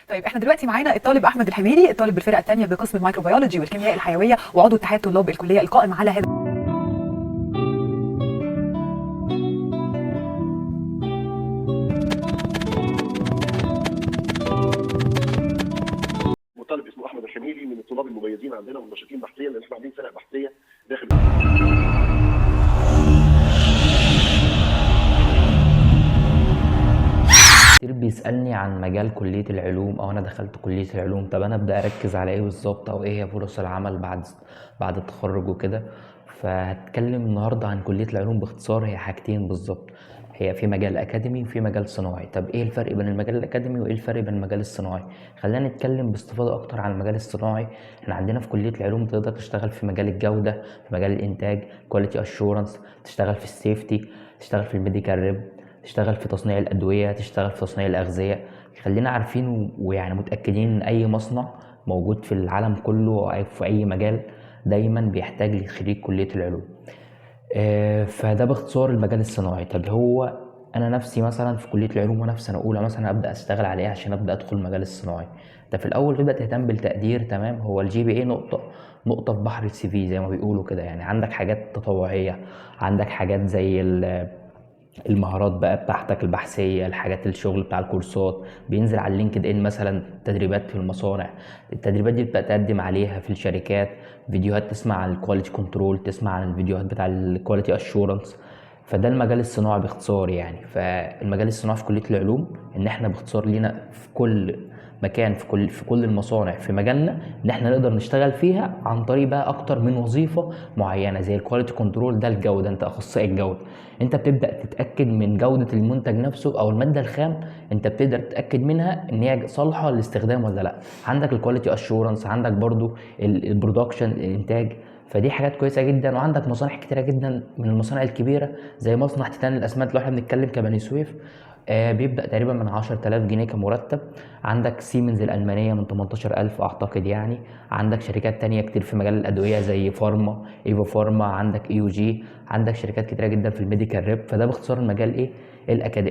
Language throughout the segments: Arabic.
طيب احنا دلوقتي معانا الطالب احمد الحميري، الطالب بالفرقه الثانيه بقسم الميكروبيولوجي والكيمياء الحيويه وعضو اتحاد طلاب الكليه القائم على هذا. مطالب اسمه احمد الحميري من الطلاب المميزين عندنا والناشطين بحثيا، لان احنا عاملين فرق بحثيه داخل. كتير بيسألني عن مجال كلية العلوم أو أنا دخلت كلية العلوم، طب أنا أبدأ أركز على إيه بالظبط أو إيه هي فرص العمل بعد التخرج وكده. فهتكلم النهاردة عن كلية العلوم باختصار، هي حاجتين بالظبط، هي في مجال أكاديمي وفي مجال صناعي. طب إيه الفرق بين المجال الأكاديمي وإيه الفرق بين المجال الصناعي؟ خلينا نتكلم باستفاضة أكتر عن المجال الصناعي. إحنا عندنا في كلية العلوم تقدر تشتغل في مجال الجودة، في مجال الإنتاج كواليتي أشورنس، تشتغل في السيفتي، تشتغل في الميديكال ريب، تشتغل في تصنيع الأدوية، تشتغل في تصنيع الأغذية. خلينا عارفين ويعني متأكدين إن أي مصنع موجود في العالم كله أو في أي مجال دايما بيحتاج لخريج كلية العلوم. فده باختصار المجال الصناعي. طب هو أنا نفسي مثلا في كلية العلوم وأنا في سنة أولى مثلا أبدأ أشتغل على إيه عشان أبدأ أدخل المجال الصناعي؟ ده في الأول تبدأ تهتم بالتقدير. تمام، هو الجي بي إيه نقطة في بحر السي في زي ما بيقولوا كده. يعني عندك حاجات تطوعية، عندك حاجات زي المهارات بقى بتاعتك البحثيه، الحاجات الشغل بتاع الكورسات بينزل على اللينكد ان مثلا، تدريبات في المصانع. التدريبات دي بتبقى تقدم عليها في الشركات، فيديوهات تسمع عن الكواليتي كنترول، تسمع عن الفيديوهات بتاع الكواليتي اشورنس. فده المجال الصناعي باختصار. يعني فالمجال الصناعي في كليه العلوم ان احنا باختصار لينا في كل مكان، في كل المصانع في مجالنا ان احنا نقدر نشتغل فيها عن طريق بقى اكتر من وظيفه معينه. زي الكواليتي كنترول ده الجوده، انت اخصائي الجوده، انت بتبدا تتاكد من جوده المنتج نفسه او الماده الخام، انت بتقدر تتاكد منها ان هي صالحه للاستخدام ولا لا. عندك الكواليتي اشورنس، عندك برضو البرودكشن الانتاج. فدي حاجات كويسه جدا. وعندك مصانع كتيره جدا من المصانع الكبيره زي مصنع تيتان الاسمنت لو احنا بنتكلم كبني سويف، بيبدأ تقريبا من 10,000 جنيه كمرتب. عندك سيمنز الألمانية من 18,000 أعتقد يعني. عندك شركات تانية كتير في مجال الأدوية زي فارما، إيفو فارما، عندك إي يو جي، عندك شركات كتيرة جدا في الميديكال ريب. فده باختصار المجال إيه؟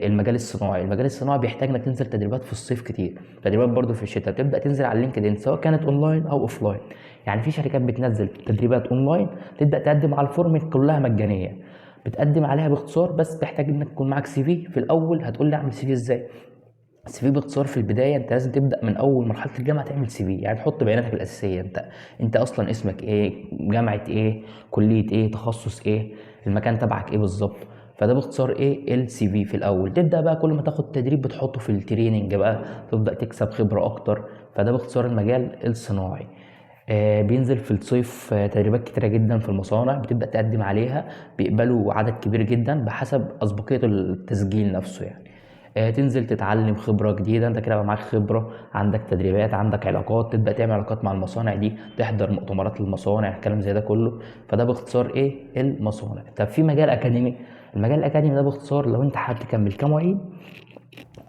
المجال الصناعي. المجال الصناعي بيحتاج انك تنزل تدريبات في الصيف كتير، تدريبات برضو في الشتاء، تبدا تنزل على اللينكد ان سواء كانت اونلاين او اوفلاين. يعني في شركات بتنزل تدريبات اونلاين، تبدا تقدم على الفورم كلها مجانيه، بتقدم عليها باختصار. بس تحتاج انك يكون معاك سي في الاول. هتقول لي اعمل سي في ازاي؟ السي في باختصار في البدايه انت لازم تبدا من اول مرحله الجامعه تعمل سي في، يعني تحط بياناتك الاساسيه. انت اصلا اسمك ايه، جامعه ايه، كليه ايه، تخصص ايه، المكان تبعك ايه بالظبط. فده باختصار ايه السي في الاول. تبدا بقى كل ما تاخد تدريب بتحطه في التريننج بقى، تبدا تكسب خبره اكتر. فده باختصار المجال الصناعي. بينزل في الصيف تدريبات كتيرة جدا في المصانع، بتبدأ تقدم عليها، بيقبلوا عدد كبير جدا بحسب أسبقية التسجيل نفسه يعني. تنزل تتعلم خبرة جديدة، انت كده بقى معاك خبرة، عندك تدريبات، عندك علاقات، تبدأ تعمل علاقات مع المصانع دي، تحضر مؤتمرات للمصانع، كلام زي ده كله. فده باختصار ايه المصانع. طب في مجال أكاديمي. المجال الأكاديمي ده باختصار لو انت حابب تكمل كمعيد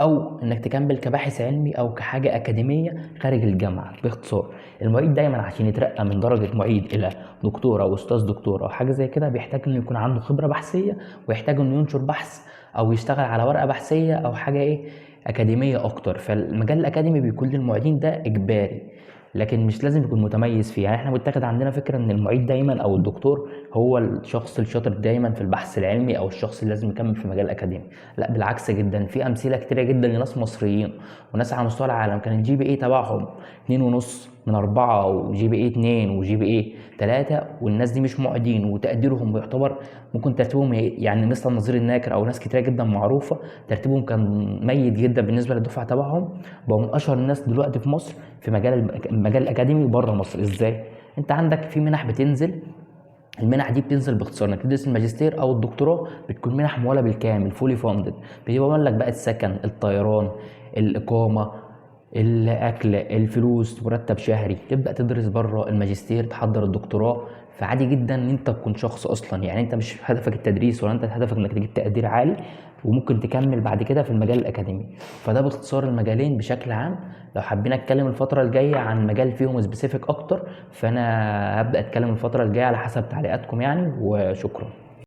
او انك تكمل كباحث علمي او كحاجه اكاديميه خارج الجامعه. باختصار المعيد دايما عشان يترقى من درجه معيد الى دكتور او استاذ دكتور او حاجه زي كده بيحتاج انه يكون عنده خبره بحثيه، ويحتاج انه ينشر بحث او يشتغل على ورقه بحثيه او حاجه ايه اكاديميه اكتر. فالمجال الاكاديمي بيكون للمعيدين ده اجباري، لكن مش لازم يكون متميز فيه. يعني احنا متاخد عندنا فكره ان المعيد دايما او الدكتور هو الشخص الشاطر دايما في البحث العلمي او الشخص اللي لازم يكمل في مجال الاكاديمي. لا بالعكس جدا، في امثله كتيره جدا لناس مصريين وناس على مستوى العالم كان الجي بي اي تبعهم 2.5 من 4 او جي بي اي 2 وجي بي اي 3، والناس دي مش معيدين وتقديرهم يعتبر ممكن ترتيبهم يعني مثل نظير الناكر او ناس كتيره جدا معروفه ترتيبهم كان ميت جدا بالنسبه للدفعه تبعهم. بقوا من اشهر الناس دلوقتي في مصر في المجال الاكاديمي بره مصر. ازاي؟ انت عندك في منح بتنزل، المنح دي بتنزل باختصار انك تدرس الماجستير او الدكتوراه، بتكون منح مولى بالكامل فولي فاندد، بيبقى لك بقى السكن، الطيران، الاقامه، الاكل، الفلوس، مرتب شهري. تبدا تدرس بره الماجستير، تحضر الدكتوراه. فعادي جدا ان انت تكون شخص اصلا يعني انت مش هدفك التدريس ولا انت هدفك انك تجيب تقدير عالي، وممكن تكمل بعد كده في المجال الاكاديمي. فده باختصار المجالين بشكل عام. لو حابين اتكلم الفتره الجايه عن مجال فيهم سبيسيفيك اكتر، فانا هبدا اتكلم الفتره الجايه على حسب تعليقاتكم يعني. وشكرا.